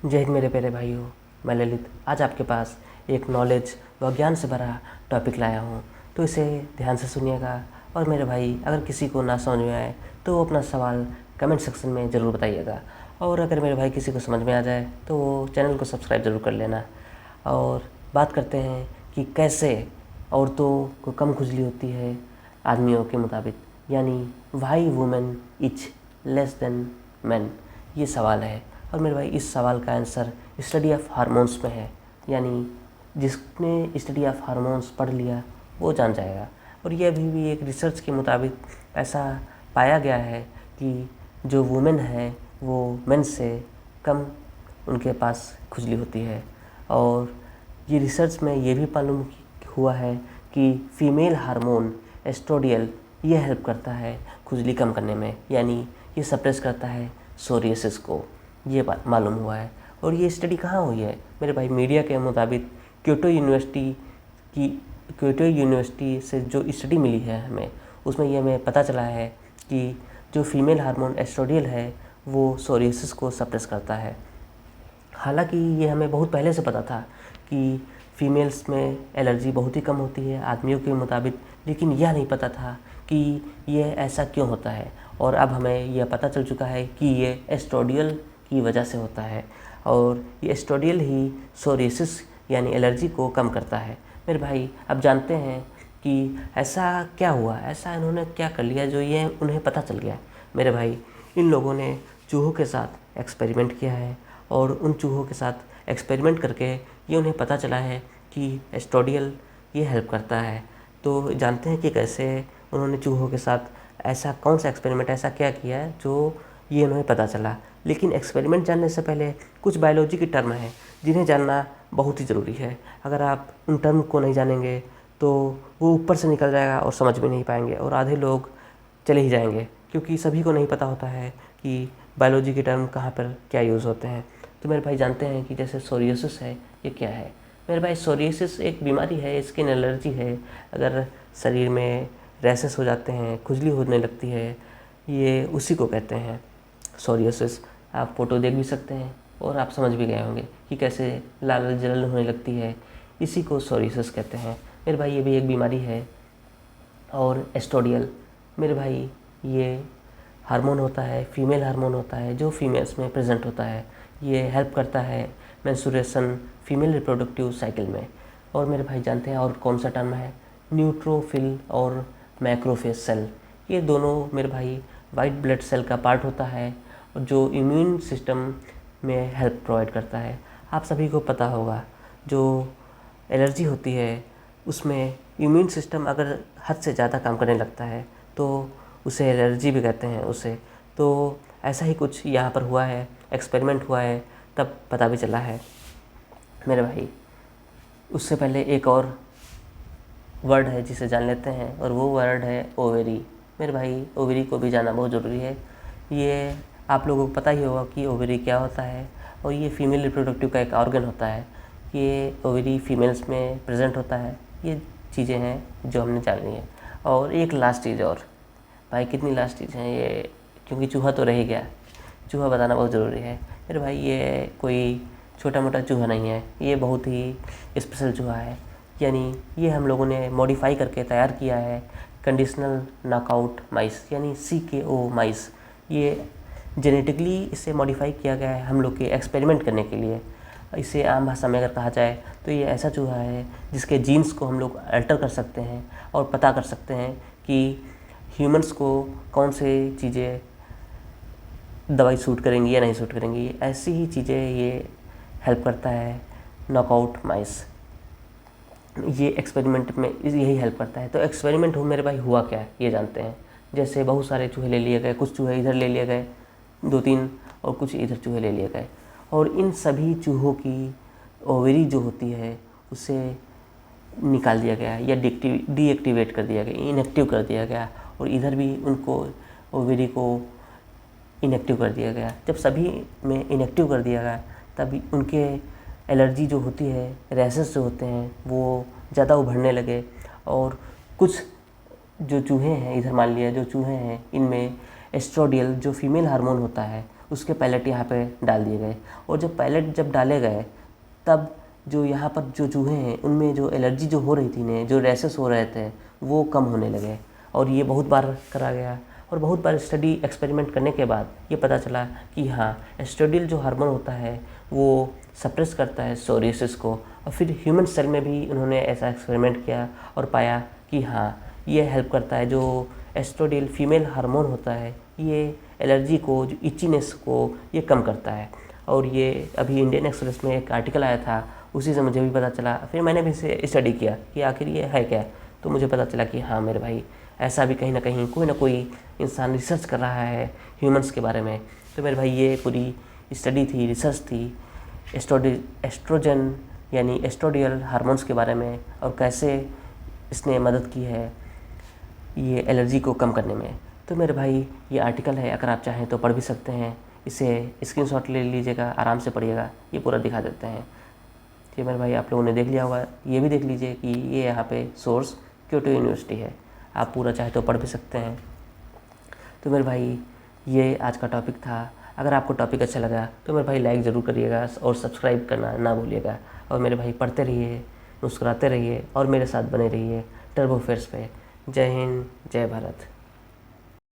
जय हिंद मेरे प्यारे भाइयों। मैं ललित आज आपके पास एक नॉलेज व ज्ञान से भरा टॉपिक लाया हूँ, तो इसे ध्यान से सुनिएगा। और मेरे भाई, अगर किसी को ना समझ में आए तो वो अपना सवाल कमेंट सेक्शन में ज़रूर बताइएगा। और अगर मेरे भाई किसी को समझ में आ जाए तो वो चैनल को सब्सक्राइब ज़रूर कर लेना। और बात करते हैं कि कैसे औरतों को कम खुजली होती है आदमियों के मुताबिक, यानी Y women is less than man, ये सवाल है। और मेरे भाई, इस सवाल का आंसर स्टडी ऑफ हार्मोन्स में है, यानी जिसने स्टडी ऑफ हार्मोन्स पढ़ लिया वो जान जाएगा। और ये अभी भी एक रिसर्च के मुताबिक ऐसा पाया गया है कि जो वुमेन है वो मेन से कम उनके पास खुजली होती है। और ये रिसर्च में ये भी मालूम हुआ है कि फीमेल हार्मोन एस्ट्रोडियल ये हेल्प करता है खुजली कम करने में, यानी ये सप्रेस करता है सोरियासिस को, ये बात मालूम हुआ है। और ये स्टडी कहाँ हुई है मेरे भाई? मीडिया के मुताबिक क्योटो यूनिवर्सिटी से जो स्टडी मिली है हमें, उसमें ये हमें पता चला है कि जो फीमेल हार्मोन एस्ट्रोडियल है वो सोरियासिस को सप्रेस करता है। हालांकि ये हमें बहुत पहले से पता था कि फीमेल्स में एलर्जी बहुत ही कम होती है आदमियों के मुताबिक, लेकिन यह नहीं पता था कि ये ऐसा क्यों होता है। और अब हमें यह पता चल चुका है कि ये एस्ट्रोडियल की वजह से होता है, और ये एस्ट्रोडियल ही सोरियासिस यानी एलर्जी को कम करता है। मेरे भाई, अब जानते हैं कि ऐसा क्या हुआ, ऐसा इन्होंने क्या कर लिया जो ये उन्हें पता चल गया। मेरे भाई, इन लोगों ने चूहों के साथ एक्सपेरिमेंट किया है, और उन चूहों के साथ एक्सपेरिमेंट करके ये उन्हें पता चला है कि एस्ट्रोडियल ये हेल्प करता है। तो जानते हैं कि कैसे उन्होंने चूहों के साथ ऐसा कौन सा एक्सपेरिमेंट ऐसा क्या किया है जो ये उन्हें पता चला। लेकिन एक्सपेरिमेंट जानने से पहले कुछ बायोलॉजी की टर्म है जिन्हें जानना बहुत ही ज़रूरी है। अगर आप उन टर्म को नहीं जानेंगे तो वो ऊपर से निकल जाएगा और समझ में नहीं पाएंगे, और आधे लोग चले ही जाएंगे, क्योंकि सभी को नहीं पता होता है कि बायोलॉजी के टर्म कहाँ पर क्या यूज़ होते हैं। तो मेरे भाई, जानते हैं कि जैसे सोरियासिस है, ये क्या है? मेरे भाई, सोरियासिस एक बीमारी है, स्किन एलर्जी है। अगर शरीर में रैशेस हो जाते हैं, खुजली होने लगती है, ये उसी को कहते हैं सोरियासिस। आप फ़ोटो देख भी सकते हैं और आप समझ भी गए होंगे कि कैसे लाल जलन होने लगती है, इसी को सोरियासिस कहते हैं। मेरे भाई, ये भी एक बीमारी है। और एस्ट्रोडियल मेरे भाई, ये हार्मोन होता है, फीमेल हार्मोन होता है जो फीमेल्स में प्रेजेंट होता है। ये हेल्प करता है मेंस्ट्रुएशन, फीमेल रिप्रोडक्टिव साइकिल में। और मेरे भाई, जानते हैं और कौन सा टर्म है? न्यूट्रोफिल और मैक्रोफेज सेल। ये दोनों मेरे भाई वाइट ब्लड सेल का पार्ट होता है, जो इम्यून सिस्टम में हेल्प प्रोवाइड करता है। आप सभी को पता होगा, जो एलर्जी होती है उसमें इम्यून सिस्टम अगर हद से ज़्यादा काम करने लगता है तो उसे एलर्जी भी कहते हैं उसे। तो ऐसा ही कुछ यहाँ पर हुआ है, एक्सपेरिमेंट हुआ है, तब पता भी चला है मेरे भाई। उससे पहले एक और वर्ड है जिसे जान लेते हैं, और वो वर्ड है ओवेरी। मेरे भाई, ओवेरी को भी जानना बहुत ज़रूरी है। ये आप लोगों को पता ही होगा कि ओवेरी क्या होता है, और ये फीमेल रिप्रोडक्टिव का एक ऑर्गन होता है। ये ओवेरी फीमेल्स में प्रेजेंट होता है। ये चीज़ें हैं जो हमने जान ली हैं। और एक लास्ट चीज़ और भाई, कितनी लास्ट चीज़ है ये, क्योंकि चूहा तो रह ही गया, चूहा बताना बहुत ज़रूरी है मेरे भाई। ये कोई छोटा मोटा चूहा नहीं है, ये बहुत ही स्पेशल चूहा है। यानी ये हम लोगों ने मॉडिफाई करके तैयार किया है, कंडीशनल नॉकआउट माइस, यानी CKO माइस। ये जेनेटिकली इसे मॉडिफाई किया गया है हम लोग के एक्सपेरिमेंट करने के लिए। इसे आम भाषा में अगर कहा जाए तो ये ऐसा चूहा है जिसके जीन्स को हम लोग अल्टर कर सकते हैं और पता कर सकते हैं कि ह्यूमंस को कौन से चीज़ें दवाई सूट करेंगी या नहीं सूट करेंगी। ऐसी ही चीज़ें ये हेल्प करता है नॉकआउट माइस। ये एक्सपेरिमेंट में यही हेल्प करता है। तो एक्सपेरिमेंट हो मेरे भाई हुआ क्या ये जानते हैं। जैसे बहुत सारे चूहे ले लिए गए, कुछ चूहे इधर ले लिए गए 2-3, और कुछ इधर चूहे ले लिए गए, और इन सभी चूहों की ओवेरी जो होती है उसे निकाल दिया गया या डीएक्टिवेट कर दिया गया, इनएक्टिव कर दिया गया। और इधर भी उनको ओवेरी को इनएक्टिव कर दिया गया। जब सभी में इनएक्टिव कर दिया गया तब उनके एलर्जी जो होती है, रैशेस जो होते हैं, वो ज़्यादा उभरने लगे। और कुछ जो चूहे हैं, इधर मान लिया जो चूहे हैं, इनमें एस्ट्रोडियल जो फीमेल हार्मोन होता है उसके पैलेट यहाँ पे डाल दिए गए। और जब पैलेट जब डाले गए तब जो यहाँ पर जो चूहे हैं उनमें जो एलर्जी जो हो रही थी ने जो रैसेस हो रहे थे वो कम होने लगे। और ये बहुत बार करा गया और बहुत बार स्टडी एक्सपेरिमेंट करने के बाद ये पता चला कि हाँ, एस्ट्रोडियल जो हार्मोन होता है वो सप्रेस करता है सोरियासिस को। और फिर ह्यूमन सेल में भी उन्होंने ऐसा एक्सपेरिमेंट किया और पाया कि हाँ, ये हेल्प करता है। जो एस्ट्रोडियल फीमेल हार्मोन होता है ये एलर्जी को, जो इचीनेस को ये कम करता है। और ये अभी इंडियन एक्सप्रेस में एक आर्टिकल आया था, उसी से मुझे भी पता चला। फिर मैंने भी इसे स्टडी किया कि आखिर ये है क्या। तो मुझे पता चला कि हाँ मेरे भाई, ऐसा भी कहीं ना कोई इंसान रिसर्च कर रहा है ह्यूमंस के बारे में। तो मेरे भाई ये पूरी स्टडी थी, रिसर्च थी एस्ट्रोजन यानी एस्ट्रोडियल हार्मोन्स के बारे में और कैसे इसने मदद की है ये एलर्जी को कम करने में। तो मेरे भाई ये आर्टिकल है, अगर आप चाहें तो पढ़ भी सकते हैं। इसे स्क्रीनशॉट ले लीजिएगा, आराम से पढ़िएगा, ये पूरा दिखा देते हैं। ये मेरे भाई आप लोगों ने देख लिया होगा। ये भी देख लीजिए कि ये यहाँ पे सोर्स क्योटो यूनिवर्सिटी है, आप पूरा चाहे तो पढ़ भी सकते हैं। तो मेरे भाई ये आज का टॉपिक था। अगर आपको टॉपिक अच्छा लगा तो मेरे भाई लाइक ज़रूर करिएगा और सब्सक्राइब करना ना भूलिएगा। और मेरे भाई पढ़ते रहिए, मुस्कुराते रहिए और मेरे साथ बने रहिए टर्बो अफेयर्स पे। जय हिंद, जय भारत।